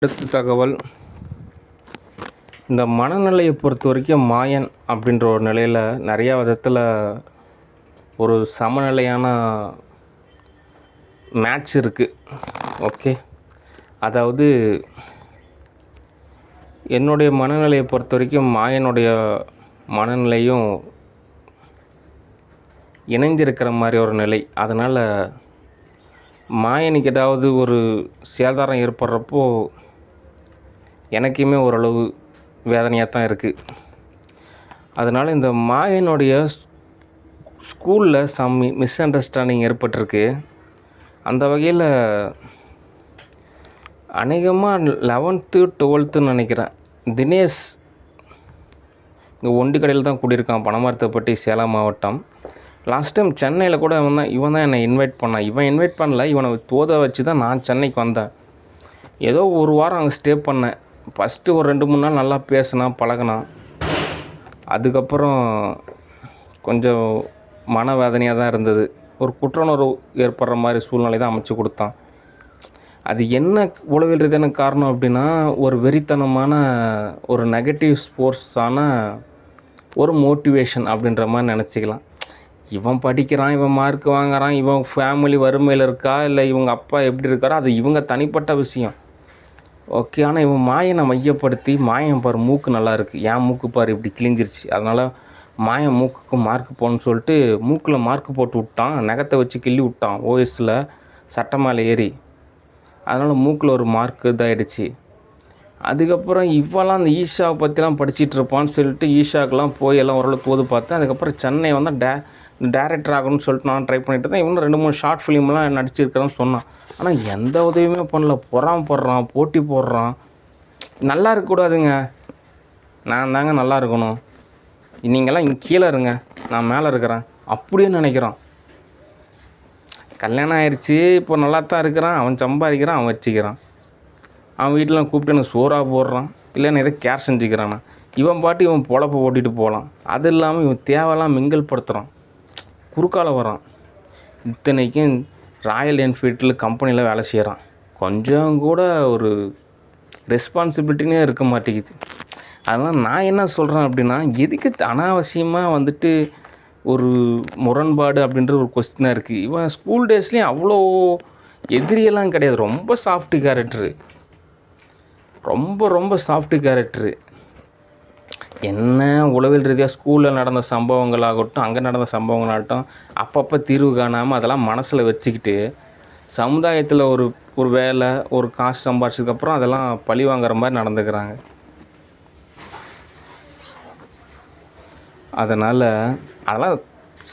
அடுத்த தகவல், இந்த மனநிலையை பொறுத்த வரைக்கும் மாயன் அப்படின்ற ஒரு நிலையில் நிறையா விதத்தில் ஒரு சமநிலையான மேட்ச் இருக்குது. ஓகே, அதாவது என்னுடைய மனநிலையை பொறுத்த வரைக்கும் மாயனுடைய மனநிலையும் இணைந்திருக்கிற மாதிரி ஒரு நிலை. அதனால் மாயனுக்கு ஏதாவது ஒரு சேதாரம் ஏற்படுறப்போ எனக்குமே ஓரளவு வேதனையாக தான் இருக்குது. அதனால் இந்த மாயனுடைய ஸ்கூலில் மிஸ் அண்டர்ஸ்டாண்டிங் ஏற்பட்டிருக்கு. அந்த வகையில் அநேகமாக 11th 12th நினைக்கிறேன். தினேஷ் இங்கே ஒண்டிக்கடையில் தான் கூடியிருக்கான், பனமரத்தைப்பட்டி, சேலம் மாவட்டம். லாஸ்ட் டைம் சென்னையில் கூட இவன் தான் என்னை இன்வைட் பண்ணான். இவன் இன்வைட் பண்ணல, இவனை தோத வச்சு தான் நான் சென்னைக்கு வந்தேன். ஏதோ ஒரு வாரம் அங்கே ஸ்டே பண்ணேன். ஃபஸ்ட்டு ஒரு 2-3 நாள் நல்லா பேசினான், பழகினான். அதுக்கப்புறம் கொஞ்சம் மனவேதனையாக தான் இருந்தது. ஒரு குற்றுணர்வு ஏற்படுற மாதிரி சூழ்நிலை தான் அமைச்சு கொடுத்தான். அது என்ன உளவியல் ரீதியான காரணம் அப்படின்னா, ஒரு வெறித்தனமான ஒரு நெகட்டிவ் ஸ்போர்ட்ஸான ஒரு மோட்டிவேஷன் அப்படின்ற மாதிரி நினச்சிக்கலாம். இவன் படிக்கிறான், இவன் மார்க் வாங்குறான், இவன் ஃபேமிலி வறுமையில் இருக்கா, இல்லை இவங்க அப்பா எப்படி இருக்காரோ, அது இவங்க தனிப்பட்ட விஷயம். ஓகே, ஆனால் இவன் மாயனை மையப்படுத்தி, மாயன் பாரு மூக்கு நல்லா இருக்குது, என் மூக்கு பாரு இப்படி கிழிஞ்சிருச்சு, அதனால் மாயன் மூக்குக்கு மார்க் போகணுன்னு சொல்லிட்டு மூக்கில் மார்க் போட்டு விட்டான். நகத்தை வச்சு கிள்ளி விட்டான் ஓஎஸில் சட்டை மேலே ஏறி. அதனால் மூக்கில் ஒரு மார்க்கு இதாகிடுச்சு. அதுக்கப்புறம் இவெல்லாம் அந்த ஈஷாவை பற்றிலாம் படிச்சுட்டு இருப்பான்னு சொல்லிட்டு ஈஷாக்கெலாம் போய் எல்லாம் ஓரளவு தோது பார்த்தேன். அதுக்கப்புறம் சென்னை வந்தால் டேரக்டர் ஆகணும்னு சொல்லிட்டு நான் ட்ரை பண்ணிட்டு தான். இவனும் 2-3 ஷார்ட் ஃபிலிம்லாம் நடிச்சிருக்கிறேன்னு சொன்னான். ஆனால் எந்த உதவியுமே பண்ணல. போடுறான், போட்டி போடுறான். நல்லா இருக்கக்கூடாதுங்க, நான் தாங்க நல்லா இருக்கணும், நீங்கள்லாம் இங்கே கீழே இருங்க, நான் மேலே இருக்கிறேன் அப்படியே நினைக்கிறான். கல்யாணம் ஆயிடுச்சு, இப்போ நல்லா தான் இருக்கிறான், அவன் சம்பாதிக்கிறான், அவன் வச்சுக்கிறான், அவன் வீட்டில் கூப்பிட்டு எனக்கு சோறாக போடுறான், இல்லைன்னு எதை கேர் செஞ்சுக்கிறானா. இவன் பாட்டு இவன் பொழப்ப ஓட்டிகிட்டு போகலாம். அது இல்லாமல் இவன் தேவையெல்லாம் மிங்கல் படுத்துகிறான், குறுக்கால வரான். இத்தனைக்கும் ராயல் என்ஃபீல்டில் கம்பெனியில் வேலை செய்கிறான். கொஞ்சம் கூட ஒரு ரெஸ்பான்சிபிலிட்டினே இருக்க மாட்டேங்குது. அதனால் நான் என்ன சொல்கிறேன் அப்படின்னா, எதுக்கு அனாவசியமாக வந்துட்டு ஒரு முரண்பாடு அப்படின்ற ஒரு கொஸ்டினாக இருக்குது. இவன் ஸ்கூல் டேஸ்லேயும் அவ்வளோ எதிரியெல்லாம் கிடையாது. ரொம்ப சாஃப்ட் கேரக்டரு, ரொம்ப சாஃப்ட் கேரக்டரு. என்ன உளவியல் ரீதியாக ஸ்கூலில் நடந்த சம்பவங்களாகட்டும், அங்கே நடந்த சம்பவங்களாகட்டும், அப்பப்போ தீர்வு காணாமல் அதெல்லாம் மனசில் வச்சுக்கிட்டு சமுதாயத்தில் ஒரு வேலை, ஒரு காசு சம்பாதிச்சதுக்கப்புறம் அதெல்லாம் பழி வாங்குற மாதிரி நடந்துக்கிறாங்க. அதனால் அதெல்லாம்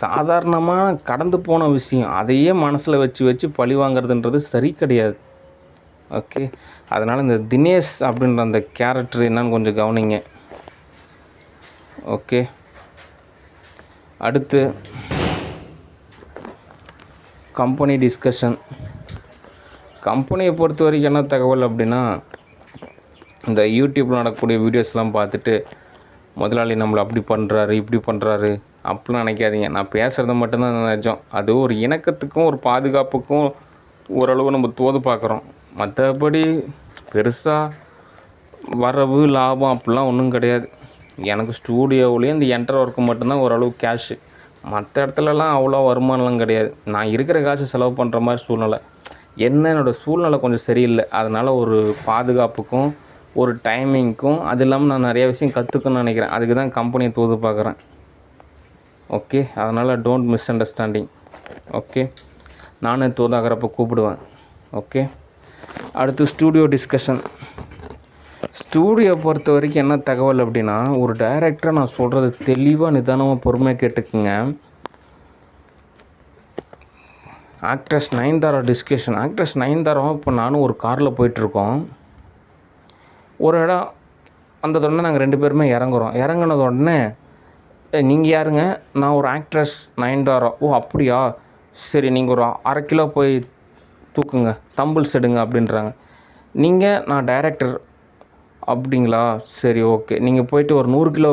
சாதாரணமாக கடந்து போன விஷயம். அதையே மனசில் வச்சு பழி வாங்குறதுன்றது சரி கிடையாது. ஓகே, அதனால் இந்த தினேஷ் அப்படின்ற அந்த கேரக்டர் என்னன்னு கொஞ்சம் கவனிங்க. ஓகே, அடுத்து கம்பெனி டிஸ்கஷன். கம்பெனியை பொறுத்த வரைக்கும் என்ன தகவல் அப்படின்னா, இந்த யூடியூப்பில் நடக்கக்கூடிய வீடியோஸ்லாம் பார்த்துட்டு முதலாளி நம்மளை அப்படி பண்ணுறாரு, இப்படி பண்ணுறாரு அப்படிலாம் நினைக்காதீங்க. நான் பேசுகிறது மட்டும்தான் நினைச்சோம். அது ஒரு இணக்கத்துக்கும் ஒரு பாதுகாப்புக்கும் ஓரளவு நம்ம தோது பார்க்குறோம். மற்றபடி பெருசாக வரவு லாபம் அப்படிலாம் ஒன்றும் கிடையாது. எனக்கு ஸ்டூடியோவிலேயும் இந்த என்டர் ஒர்க்கு மட்டும்தான் ஓரளவு கேஷு. மற்ற இடத்துலலாம் அவ்வளோ வருமானம்லாம் கிடையாது. நான் இருக்கிற காசு செலவு பண்ணுற மாதிரி சூழ்நிலை. என்னோடய சூழ்நிலை கொஞ்சம் சரியில்லை. அதனால் ஒரு பாதுகாப்புக்கும் ஒரு டைமிங்க்கும், அது இல்லாமல் நான் நிறைய விஷயம் கற்றுக்கணும்னு நினைக்கிறேன். அதுக்கு தான் கம்பெனியை தோது பார்க்குறேன். ஓகே, அதனால் டோன்ட் மிஸ் அண்டர்ஸ்டாண்டிங். ஓகே, நானே தோதாகிறப்ப கூப்பிடுவேன். ஓகே, அடுத்து ஸ்டூடியோ டிஸ்கஷன். ஸ்டூடியோ பொறுத்த வரைக்கும் என்ன தகவல் அப்படின்னா, ஒரு டைரக்டரை நான் சொல்கிறது தெளிவாக நிதானமாக பொறுமையாக கேட்டுக்குங்க. Actress Nayanthara discussion. ஆக்ட்ரஸ் நயன்தாராவும் இப்போ நானும் ஒரு காரில் போயிட்டுருக்கோம். ஒரு இடம் அந்த உடனே நாங்கள் 2 பேருமே இறங்கினது உடனே, நீங்கள் யாருங்க? நான் ஒரு ஆக்ட்ரஸ் நயன்தாரா. ஓ அப்படியா, சரி நீங்கள் ஒரு 1/2 கிலோ போய் தூக்குங்க, தம்பிள்ஸ் எடுங்க அப்படின்றாங்க. நீங்கள்? நான் டைரக்டர். அப்படிங்களா, சரி ஓகே, நீங்கள் போயிட்டு ஒரு 100 கிலோ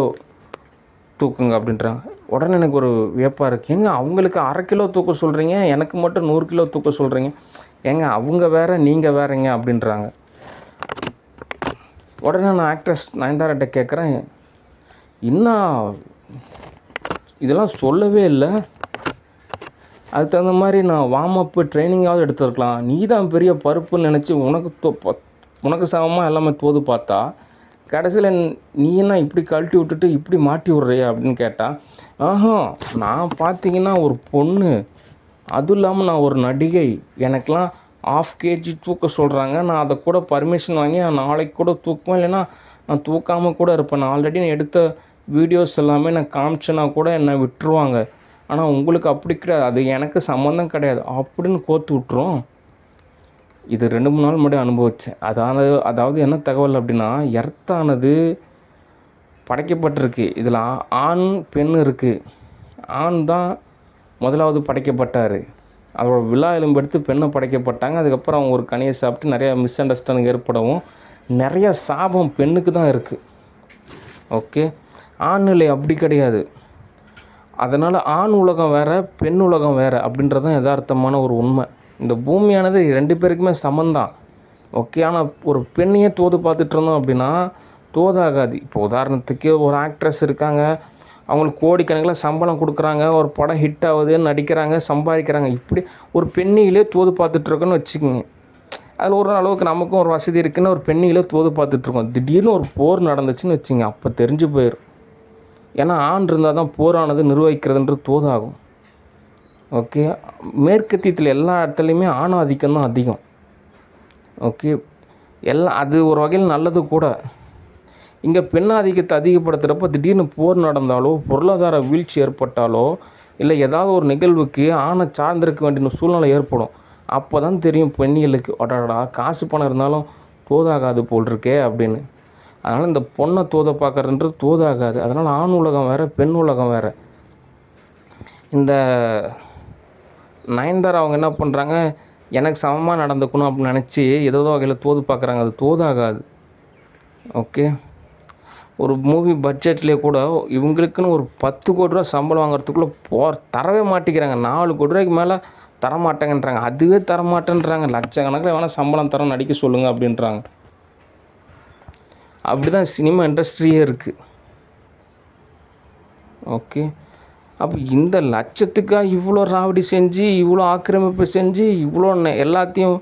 தூக்குங்க அப்படின்றாங்க. உடனே எனக்கு ஒரு வியப்பாக இருக்குது. ஏங்க அவங்களுக்கு 1/2 கிலோ தூக்க சொல்கிறீங்க, எனக்கு மட்டும் 100 கிலோ தூக்க சொல்கிறீங்க, ஏங்க அவங்க வேறு நீங்கள் வேறுங்க அப்படின்றாங்க. உடனே நான் ஆக்ட்ரஸ் நயன்தாராட்ட கேட்குறேன், இன்னும் இதெல்லாம் சொல்லவே இல்லை, அதுக்கு தகுந்த மாதிரி நான் வார்ம் அப்பு ட்ரைனிங்காவது எடுத்துருக்கலாம், நீ தான் பெரிய பருப்புன்னு நினச்சி உனக்கு சமமாக எல்லாமே தோது பார்த்தா கடைசியில் நீ என்ன இப்படி கழட்டி விட்டுட்டு இப்படி மாட்டி விட்றிய அப்படின்னு கேட்டால், நான் பார்த்தீங்கன்னா ஒரு பொண்ணு, அதுவும் இல்லாமல் நான் ஒரு நடிகை, எனக்கெலாம் 1/2 kg தூக்க சொல்கிறாங்க, நான் அதை கூட பர்மிஷன் வாங்கி நான் நாளைக்கு கூட தூக்குவேன், இல்லைன்னா நான் தூக்காமல் கூட இருப்பேன், நான் ஆல்ரெடி நான் எடுத்த வீடியோஸ் எல்லாமே நான் காமிச்சேன்னா கூட என்னை விட்டுருவாங்க, ஆனால் உங்களுக்கு அப்படி கிடையாது, அது எனக்கு சம்மந்தம் கிடையாது அப்படின்னு கோர்த்து விட்டுரும். இது 2-3 நாள் முன்னாடி அனுபவித்தேன். அதாவது என்ன தகவல் அப்படின்னா, எர்த்தானது படைக்கப்பட்டிருக்கு, இதில் ஆண் பெண் இருக்குது, ஆண் தான் முதலாவது படைக்கப்பட்டார், அதோட விழா எலும்பெடுத்து பெண்ணை படைக்கப்பட்டாங்க, அதுக்கப்புறம் அவங்க ஒரு கனியை சாப்பிட்டு நிறையா மிஸ் அண்டர்ஸ்டாண்டிங் ஏற்படவும் நிறையா சாபம் பெண்ணுக்கு தான் இருக்குது. ஓகே, ஆண் நிலை அப்படி கிடையாது. அதனால் ஆண் உலகம் வேறு, பெண் உலகம் வேறு அப்படின்றது தான் யதார்த்தமான ஒரு உண்மை. இந்த பூமியானது 2 பேருக்குமே சமந்தான். ஓகே, ஆனால் ஒரு பெண்ணையே தோது பார்த்துட்டு இருந்தோம் அப்படின்னா தோதாகாது. இப்போ உதாரணத்துக்கு ஒரு ஆக்ட்ரஸ் இருக்காங்க, அவங்களுக்கு கோடிக்கணக்கில் சம்பளம் கொடுக்குறாங்க, ஒரு படம் ஹிட் ஆகுதுன்னு நடிக்கிறாங்க, சம்பாதிக்கிறாங்க, இப்படி ஒரு பெண்ணிகளே தோது பார்த்துட்ருக்கோன்னு வச்சுக்கோங்க. அதில் ஒரு அளவுக்கு நமக்கும் ஒரு வசதி இருக்குன்னு ஒரு பெண்ணிகளே தோது பார்த்துட்ருக்கோம். திடீர்னு ஒரு போர் நடந்துச்சுன்னு வச்சுங்க, அப்போ தெரிஞ்சு போயிடும். ஏன்னா ஆண் இருந்தால் தான் போரானது நிர்வகிக்கிறதுன்றது தோதாகும். ஓகே, மேற்கத்தியத்தில் எல்லா இடத்துலையுமே ஆணாதிக்கம் தான் அதிகம். ஓகே, அது ஒரு வகையில் நல்லது கூட. இங்கே பெண்ணாதிக்கத்தை அதிகப்படுத்துகிறப்ப திடீர்னு போர் நடந்தாலோ, பொருளாதார வீழ்ச்சி ஏற்பட்டாலோ, இல்லை ஏதாவது ஒரு நிகழ்வுக்கு ஆணை சார்ந்திருக்க வேண்டிய சூழ்நிலை ஏற்படும். அப்போ தான் தெரியும் பெண்ணிகளுக்கு, அடடா காசு பணம் இருந்தாலும் தோதாகாது போல் இருக்கே அப்படின்னு. அதனால் இந்த பொண்ணை தோதை பார்க்குறதுன்றது தோதாகாது. அதனால் ஆண் உலகம் வேறு, பெண் உலகம் வேறு. இந்த நயன்தாரா அவங்க என்ன பண்ணுறாங்க, எனக்கு சமமாக நடந்துக்கணும் அப்படின்னு நினச்சி ஏதோ வகையில் தோது பார்க்குறாங்க, அது தோதாகாது. ஓகே, ஒரு மூவி பட்ஜெட்லேயே கூட இவங்களுக்குன்னு ஒரு 10 கோடி ரூபா சம்பளம் வாங்குறதுக்குள்ளே தரவே மாட்டேங்கிறாங்க. 4 கோடி ரூபாய்க்கு மேலே தரமாட்டேங்கன்றாங்க. அதுவே தரமாட்டேன்றாங்க. லட்சக்கணக்கில் வேணால் சம்பளம் தர நடிக்க சொல்லுங்கள் அப்படின்றாங்க. அப்படி தான் சினிமா இண்டஸ்ட்ரியே இருக்குது. ஓகே, அப்போ இந்த லட்சத்துக்காக இவ்வளோ ராவடி செஞ்சு, இவ்வளோ ஆக்கிரமிப்பு செஞ்சு, இவ்வளோ எல்லாத்தையும்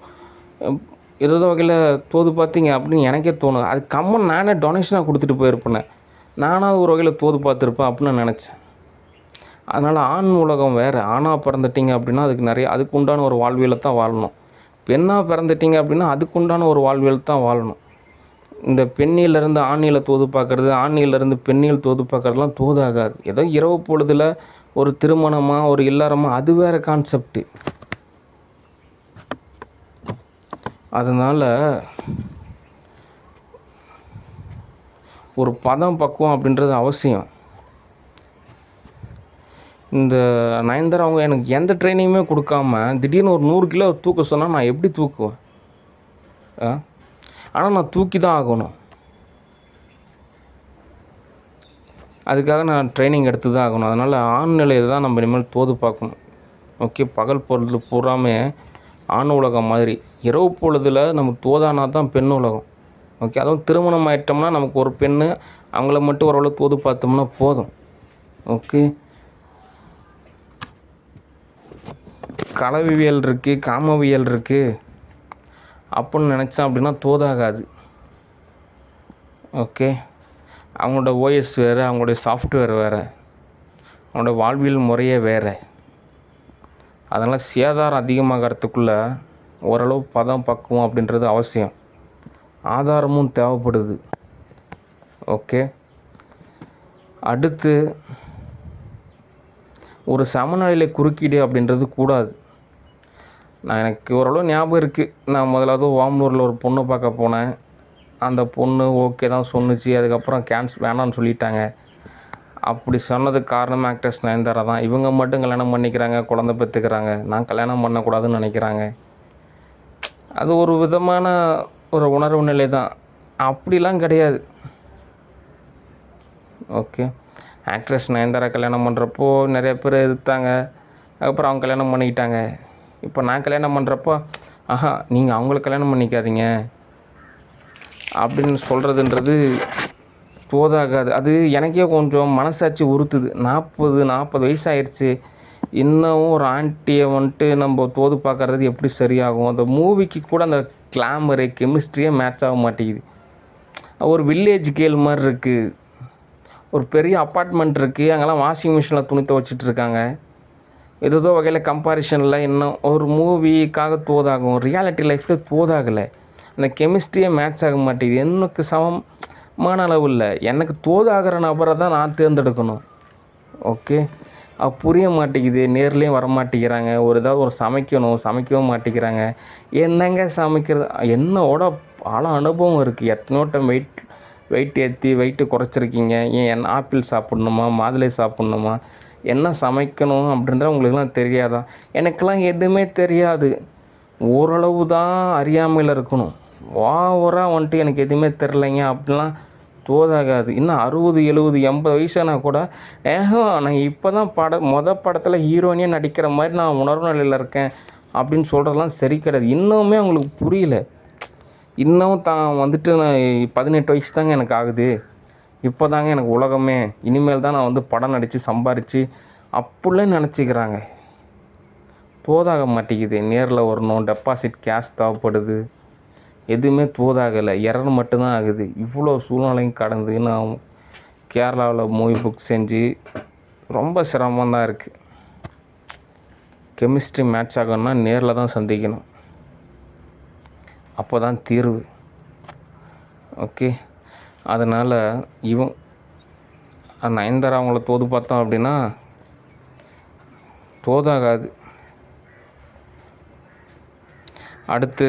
ஏதோ வகையில் தோது பார்த்தீங்க அப்படின்னு எனக்கே தோணும். அது கம்மன் நானே டொனேஷனாக கொடுத்துட்டு போயிருப்பேன், நானாக ஒரு வகையில் தோது பார்த்துருப்பேன் அப்படின்னு நான் நினச்சேன். அதனால் ஆண் உலகம் வேறு. ஆணாக பிறந்துட்டிங்க அப்படின்னா அதுக்கு உண்டான ஒரு வாழ்வியலை தான் வாழணும். பெண்ணாக பிறந்துட்டிங்க அப்படின்னா அதுக்கு உண்டான ஒரு வாழ்வியல் தான் வாழணும். இந்த பெண்ணிலேருந்து ஆணியில் தோது பார்க்குறது, ஆணியிலேருந்து பெண்ணில் தோது பார்க்குறதுலாம் தோதாகாது. ஏதோ இரவு பொழுதில் ஒரு திருமணமாக ஒரு இல்லறமாக அது வேறு கான்செப்டு. அதனால் ஒரு பதம் பக்குவம் அப்படின்றது அவசியம். இந்த நயன்தாரா அவங்க எனக்கு எந்த ட்ரைனிங்குமே கொடுக்காம திடீர்னு ஒரு 100 கிலோ தூக்க சொன்னால் நான் எப்படி தூக்குவேன்? ஆனால் நான் தூக்கி தான் ஆகணும். அதுக்காக நான் ட்ரைனிங் எடுத்து தான் ஆகணும். அதனால் ஆண் நிலையை தான் நம்ம இனிமேல் தோது பார்க்கணும். ஓகே, பகல் பொழுது பூராமே ஆண் உலகம் மாதிரி, இரவு பொழுதில் நம்ம தோதானா தான் பெண் உலகம். ஓகே, அதுவும் திருமணம் ஆகிட்டோம்னா நமக்கு ஒரு பெண்ணு, அவங்கள மட்டும் ஓரளவு தோது பார்த்தோம்னா போதும். ஓகே, களவியல் இருக்குது, காமவியல் இருக்குது அப்படின்னு நினச்சேன் அப்படின்னா தோதாகாது. ஓகே, அவங்களோட ஓஎஸ் வேறு, அவங்களுடைய சாஃப்ட்வேர் வேறு, அவங்களோட வாழ்வியல் முறையே வேறு. அதனால் சேதாரம் அதிகமாகறதுக்குள்ளே ஓரளவு பதம் பக்குவம் அப்படின்றது அவசியம். ஆதாரமும் தேவைப்படுது. ஓகே, அடுத்து ஒரு சமநிலை குறுக்கீடு அப்படின்றது கூடாது. எனக்கு ஓரளவு ஞாபகம் இருக்குது, நான் முதலாவது வாமனூரில் ஒரு பொண்ணு பார்க்க போனேன். அந்த பொண்ணு ஓகே தான் சொன்னிச்சு, அதுக்கப்புறம் வேணான்னு சொல்லிட்டாங்க. அப்படி சொன்னதுக்கு காரணம் ஆக்ட்ரஸ் நயன்தாரா தான். இவங்க மட்டும் கல்யாணம் பண்ணிக்கிறாங்க, குழந்தை பெற்றுக்கிறாங்க, நான் கல்யாணம் பண்ணக்கூடாதுன்னு நினைக்கிறாங்க. அது ஒரு விதமான ஒரு உணர்வு நிலை தான். அப்படிலாம் கிடையாது. ஓகே, ஆக்ட்ரஸ் நயன்தாரா கல்யாணம் பண்ணுறப்போ நிறைய பேர் எதிர்த்தாங்க, அதுக்கப்புறம் அவங்க கல்யாணம் பண்ணிக்கிட்டாங்க. இப்போ நான் கல்யாணம் பண்ணுறப்போ நீங்கள் அவங்கள கல்யாணம் பண்ணிக்காதீங்க, அப்படின்னு சொல்கிறதுன்றது தோதாகாது. அது எனக்கே கொஞ்சம் மனசாட்சி உறுத்துது. 40 வயசு ஆயிடுச்சு, இன்னமும் ஒரு ஆன்ட்டியை வந்துட்டு நம்ம தோது பார்க்கறது எப்படி சரியாகும்? அந்த மூவிக்கு கூட அந்த கிளாமரு கெமிஸ்ட்ரியே மேட்ச் ஆக மாட்டேங்குது. ஒரு வில்லேஜ் கேர்ள் மாதிரி இருக்குது. ஒரு பெரிய அப்பார்ட்மெண்ட் இருக்குது, அங்கெல்லாம் வாஷிங் மிஷினில் துணி துவைச்சிட்டு இருக்காங்க. ஏதோ வகையில் கம்பாரிஷனில் இன்னும் ஒரு மூவிக்காக தோதாகும், ரியாலிட்டி லைஃப்பில் தோதாகலை. அந்த கெமிஸ்ட்ரியே மேட்ச் ஆக மாட்டேங்குது. எனக்கு சமமான அளவு இல்லை, எனக்கு தோதாகிற நபரை தான் நான் தேர்ந்தெடுக்கணும். ஓகே, புரிய மாட்டேங்குது. நேர்லேயும் வர மாட்டேங்கிறாங்க. ஏதாவது ஒரு சமைக்கவும் மாட்டேங்கிறாங்க. என்னங்க சமைக்கிறது? என்னோட பல அனுபவம் இருக்குது. எத்தனையோ டைம் வெயிட் ஏற்றி வெயிட்டு குறைச்சிருக்கீங்க. ஏன் ஆப்பிள் சாப்பிட்ணுமா, மாதுளை சாப்பிட்ணுமா, என்ன சமைக்கணும் அப்படின்றத உங்களுக்குலாம் தெரியாதா? எனக்கெல்லாம் எதுவுமே தெரியாது. ஓரளவு தான் அறியாமையில் இருக்கணும். ஓவராக வந்துட்டு எனக்கு எதுவுமே தெரிலைங்க அப்படிலாம் தோதாகாது. இன்னும் 60, 70, 80 வயசானா கூட நான் இப்போ தான் படத்தில் ஹீரோயினே நடிக்கிற மாதிரி நான் உணர்வு நிலையில் இருக்கேன் அப்படின்னு சொல்கிறதெல்லாம் சரி கிடையாது. இன்னுமே அவங்களுக்கு புரியல. இன்னும் தான் வந்துட்டு நான் 18 வயசு தாங்க எனக்கு ஆகுது, இப்போ தாங்க எனக்கு உலகமே, இனிமேல் தான் நான் படம் நடித்து சம்பாரித்து அப்படிலாம் நினச்சிக்கிறாங்க. தோதாக மாட்டேங்குது. நேரில் வரணும், டெபாசிட் கேஷ் தேவைப்படுது, எதுவுமே தோதாகலை. எரர் மட்டும்தான் ஆகுது. இவ்வளோ சூழ்நிலையும் கடந்து நான் கேரளாவில் மூவி புக் செஞ்சு ரொம்ப சிரமம்தான் இருக்குது. கெமிஸ்ட்ரி மேட்ச் ஆகணும்னா நேரில் தான் சந்திக்கணும், அப்போ தான் தீர்வு. ஓகே, அதனால் நயன்தாரா அவங்கள தோது பார்த்தோம் அப்படின்னா தோதாகாது. அடுத்து